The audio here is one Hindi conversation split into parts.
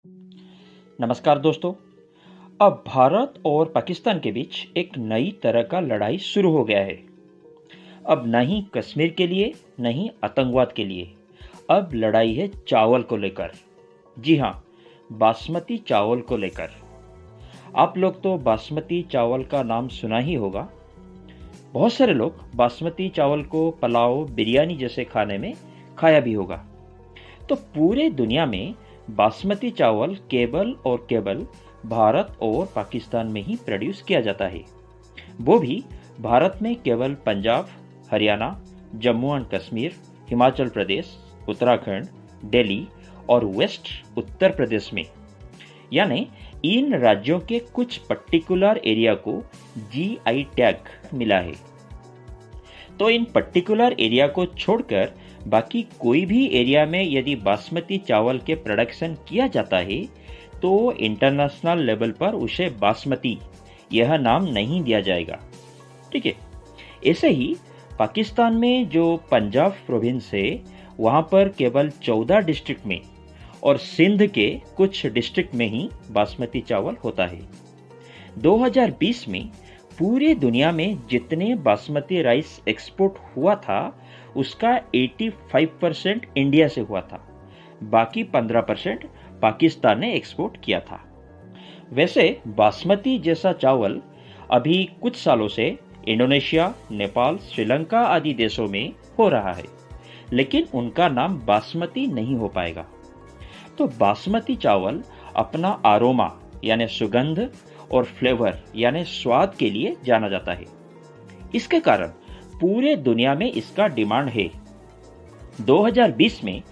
नमस्कार दोस्तों। अब भारत और पाकिस्तान के बीच एक नई तरह का लड़ाई शुरू हो गया है। अब न ही कश्मीर के लिए न ही आतंकवाद के लिए, अब लड़ाई है चावल को लेकर। जी हाँ, बासमती चावल को लेकर। आप लोग तो बासमती चावल का नाम सुना ही होगा। बहुत सारे लोग बासमती चावल को पुलाव, बिरयानी जैसे खाने में खाया भी होगा। तो पूरे दुनिया में बासमती चावल केवल और केवल भारत और पाकिस्तान में ही प्रोड्यूस किया जाता है। वो भी भारत में केवल पंजाब, हरियाणा, जम्मू एंड कश्मीर, हिमाचल प्रदेश, उत्तराखंड, दिल्ली और वेस्ट उत्तर प्रदेश में, यानी इन राज्यों के कुछ पर्टिकुलर एरिया को जीआई टैग मिला है। तो इन पर्टिकुलर एरिया को छोड़कर बाकी कोई भी एरिया में यदि बासमती चावल के प्रोडक्शन किया जाता है तो इंटरनेशनल लेवल पर उसे बासमती यह नाम नहीं दिया जाएगा। ठीक है। ऐसे ही पाकिस्तान में जो पंजाब प्रोविंस है वहाँ पर केवल 14 डिस्ट्रिक्ट में और सिंध के कुछ डिस्ट्रिक्ट में ही बासमती चावल होता है। 2020 में पूरे दुनिया में जितने बासमती राइस एक्सपोर्ट हुआ था उसका 85% इंडिया से हुआ था। बाकी 15% पाकिस्तान ने एक्सपोर्ट किया था। वैसे बासमती जैसा चावल अभी कुछ सालों से इंडोनेशिया, नेपाल, श्रीलंका आदि देशों में हो रहा है, लेकिन उनका नाम बासमती नहीं हो पाएगा। तो बासमती चावल अपना आरोमा यानी सुगंध और फ्लेवर यानी स्वाद के लिए जाना जाता है। इसके कारण पूरे दुनिया में इसका डिमांड है। 2020 में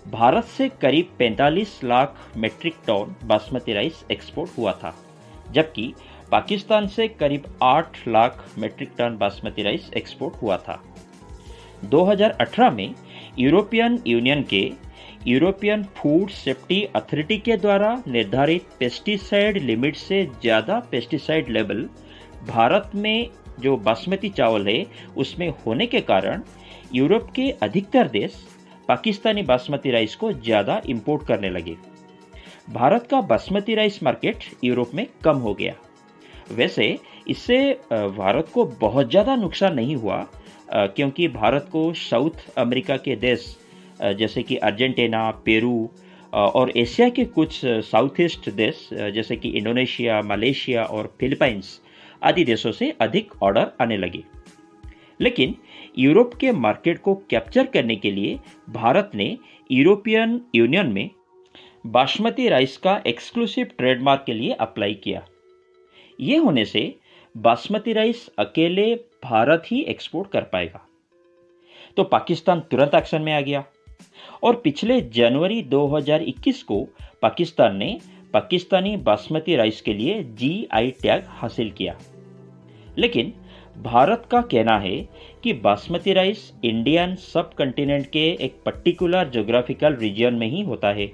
भारत से करीब 45 lakh metric ton basmati rice export हुआ था, जबकि पाकिस्तान से करीब 8 lakh metric ton basmati rice export हुआ था। 2018 में यूरोपियन यूनियन के यूरोपियन फूड सेफ्टी अथॉरिटी के द्वारा निर्धारित पेस्टिसाइड लिमिट से ज़्यादा पेस्टिसाइड लेवल भारत में जो बासमती चावल है उसमें होने के कारण यूरोप के अधिकतर देश पाकिस्तानी बासमती राइस को ज़्यादा इंपोर्ट करने लगे। भारत का बासमती राइस मार्केट यूरोप में कम हो गया। वैसे इससे भारत को बहुत ज़्यादा नुकसान नहीं हुआ, क्योंकि भारत को साउथ अमेरिका के देश जैसे कि अर्जेंटीना, पेरू और एशिया के कुछ साउथ ईस्ट देश जैसे कि इंडोनेशिया, मलेशिया और फिलीपींस आदि देशों से अधिक ऑर्डर आने लगे। लेकिन यूरोप के मार्केट को कैप्चर करने के लिए भारत ने यूरोपियन यूनियन में बासमती राइस का एक्सक्लूसिव ट्रेडमार्क के लिए अप्लाई किया। ये होने से बासमती राइस अकेले भारत ही एक्सपोर्ट कर पाएगा। तो पाकिस्तान तुरंत एक्शन में आ गया और पिछले जनवरी 2021 को पाकिस्तान ने पाकिस्तानी बासमती राइस के लिए जीआई टैग हासिल किया। लेकिन भारत का कहना है कि बासमती राइस इंडियन सब कॉन्टिनेंट के एक पर्टिकुलर ज्योग्राफिकल रीजन में ही होता है।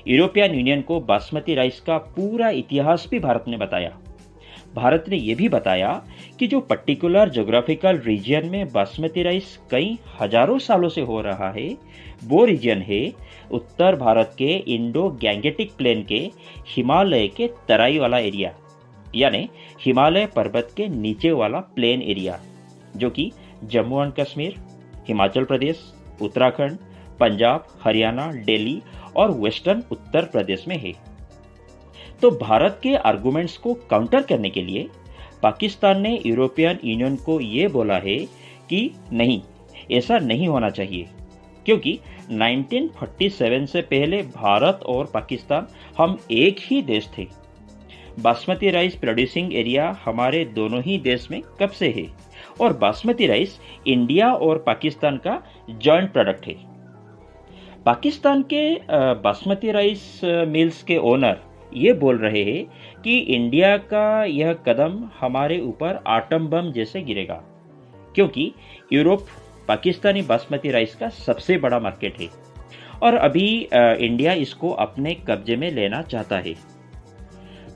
यूरोपियन यूनियन को बासमती राइस का पूरा इतिहास भी भारत ने बताया। भारत ने यह भी बताया कि जो पर्टिकुलर ज्योग्राफिकल रीजन में बासमती राइस कई हजारों सालों से हो रहा है वो रीजन है उत्तर भारत के इंडो गैंगेटिक प्लेन के हिमालय के तराई वाला एरिया, यानी हिमालय पर्वत के नीचे वाला प्लेन एरिया, जो कि जम्मू एंड कश्मीर, हिमाचल प्रदेश, उत्तराखंड, पंजाब, हरियाणा, दिल्ली और वेस्टर्न उत्तर प्रदेश में है। तो भारत के आर्गुमेंट्स को काउंटर करने के लिए पाकिस्तान ने यूरोपियन यूनियन को ये बोला है कि नहीं, ऐसा नहीं होना चाहिए, क्योंकि 1947 से पहले भारत और पाकिस्तान हम एक ही देश थे। बासमती राइस प्रोड्यूसिंग एरिया हमारे दोनों ही देश में कब से है और बासमती राइस इंडिया और पाकिस्तान का जॉइंट प्रोडक्ट है। पाकिस्तान के बासमती राइस मिल्स के ओनर ये बोल रहे हैं कि इंडिया का यह कदम हमारे ऊपर आटम बम जैसे गिरेगा, क्योंकि यूरोप पाकिस्तानी बासमती राइस का सबसे बड़ा मार्केट है और अभी इंडिया इसको अपने कब्जे में लेना चाहता है।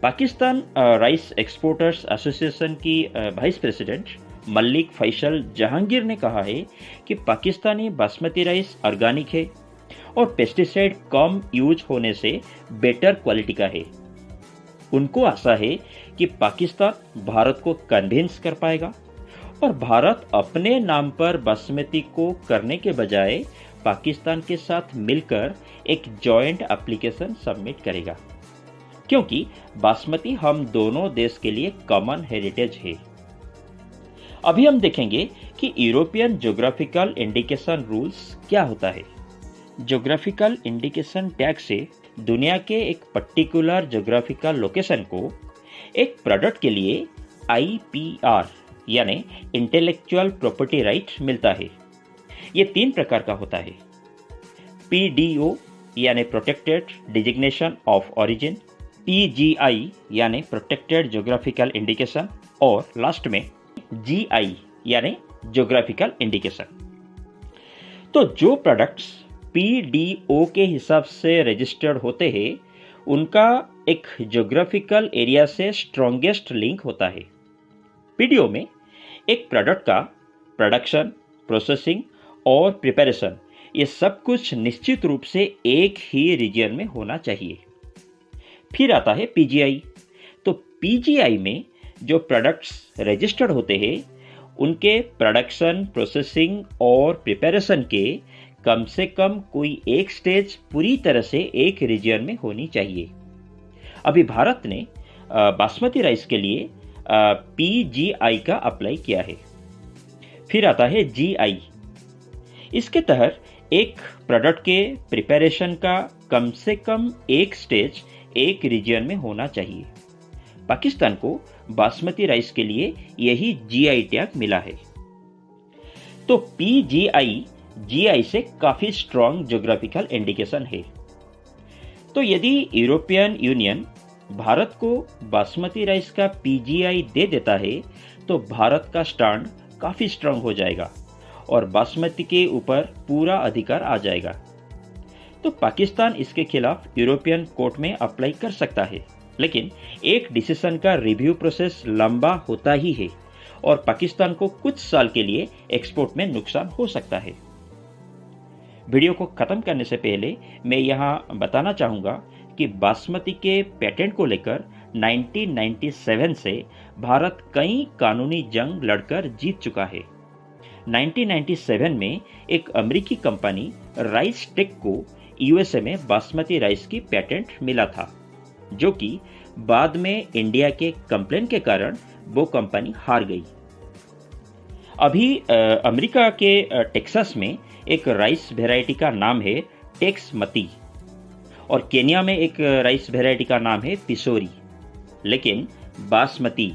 पाकिस्तान राइस एक्सपोर्टर्स एसोसिएशन की वाइस प्रेसिडेंट मलिक फैसल जहांगीर ने कहा है कि पाकिस्तानी बासमती राइस ऑर्गेनिक है और पेस्टिसाइड कम यूज होने से बेटर क्वालिटी का है। उनको आशा है कि पाकिस्तान भारत को कन्विंस कर पाएगा और भारत अपने नाम पर बासमती को करने के बजाय पाकिस्तान के साथ मिलकर एक जॉइंट एप्लीकेशन सबमिट करेगा, क्योंकि बासमती हम दोनों देश के लिए कॉमन हेरिटेज है। अभी हम देखेंगे कि यूरोपियन ज्योग्राफिकल इंडिकेशन रूल्स क्या होता है। ज्योग्राफिकल इंडिकेशन टैग से दुनिया के एक पर्टिकुलर ज्योग्राफिकल लोकेशन को एक प्रोडक्ट के लिए IPR यानी इंटेलेक्चुअल प्रॉपर्टी राइट मिलता है। ये 3 प्रकार का होता है। PDO यानी protected designation of origin, PGI यानी प्रोटेक्टेड ज्योग्राफिकल इंडिकेशन और लास्ट में GI यानी ज्योग्राफिकल इंडिकेशन। तो जो प्रोडक्ट्स PDO के हिसाब से रजिस्टर्ड होते हैं उनका एक ज्योग्राफिकल एरिया से स्ट्रॉन्गेस्ट लिंक होता है। PDO में एक प्रोडक्ट का प्रोडक्शन, प्रोसेसिंग और प्रिपरेशन ये सब कुछ निश्चित रूप से एक ही रीजन में होना चाहिए। फिर आता है PGI। तो PGI में जो प्रोडक्ट्स रजिस्टर्ड होते हैं उनके प्रोडक्शन, प्रोसेसिंग और प्रिपरेशन के कम से कम कोई एक स्टेज पूरी तरह से एक रीजन में होनी चाहिए। अभी भारत ने बासमती राइस के लिए PGI का अप्लाई किया है। फिर आता है GI। इसके तहत एक प्रोडक्ट के प्रिपरेशन का कम से कम एक स्टेज एक रीजन में होना चाहिए। पाकिस्तान को बासमती राइस के लिए यही GI टैग मिला है। तो PGI GI से काफी स्ट्रॉन्ग ज्योग्राफिकल इंडिकेशन है। तो यदि यूरोपियन यूनियन भारत को बासमती राइस का PGI दे देता है तो भारत का स्टैंड काफी स्ट्रॉन्ग हो जाएगा और बासमती के ऊपर पूरा अधिकार आ जाएगा। तो पाकिस्तान इसके खिलाफ यूरोपियन कोर्ट में अप्लाई कर सकता है, लेकिन एक डिसीजन का रिव्यू प्रोसेस लंबा होता ही है और पाकिस्तान को कुछ साल के लिए एक्सपोर्ट में नुकसान हो सकता है। वीडियो को खत्म करने से पहले मैं यहाँ बताना चाहूँगा कि बासमती के पेटेंट को लेकर 1997 से भारत कई कानूनी जंग लड़कर जीत चुका है। 1997 में एक अमेरिकी कंपनी राइस टेक को USA में बासमती राइस की पेटेंट मिला था, जो कि बाद में इंडिया के कंप्लेन के कारण वो कंपनी हार गई। अभी अमेरिका के टेक्सास में एक राइस वेराइटी का नाम है टेक्समती और केन्या में एक राइस वेराइटी का नाम है पिसोरी, लेकिन बासमती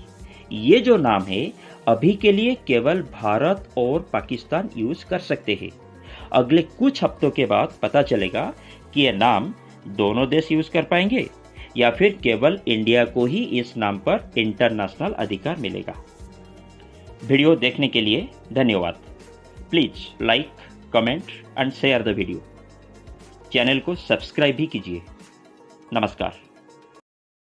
ये जो नाम है अभी के लिए केवल भारत और पाकिस्तान यूज कर सकते हैं। अगले कुछ हफ्तों के बाद पता चलेगा कि यह नाम दोनों देश यूज कर पाएंगे या फिर केवल इंडिया को ही इस नाम पर इंटरनेशनल अधिकार मिलेगा। वीडियो देखने के लिए धन्यवाद। Please like, comment and share the video. Channel को सब्सक्राइब भी कीजिए। नमस्कार।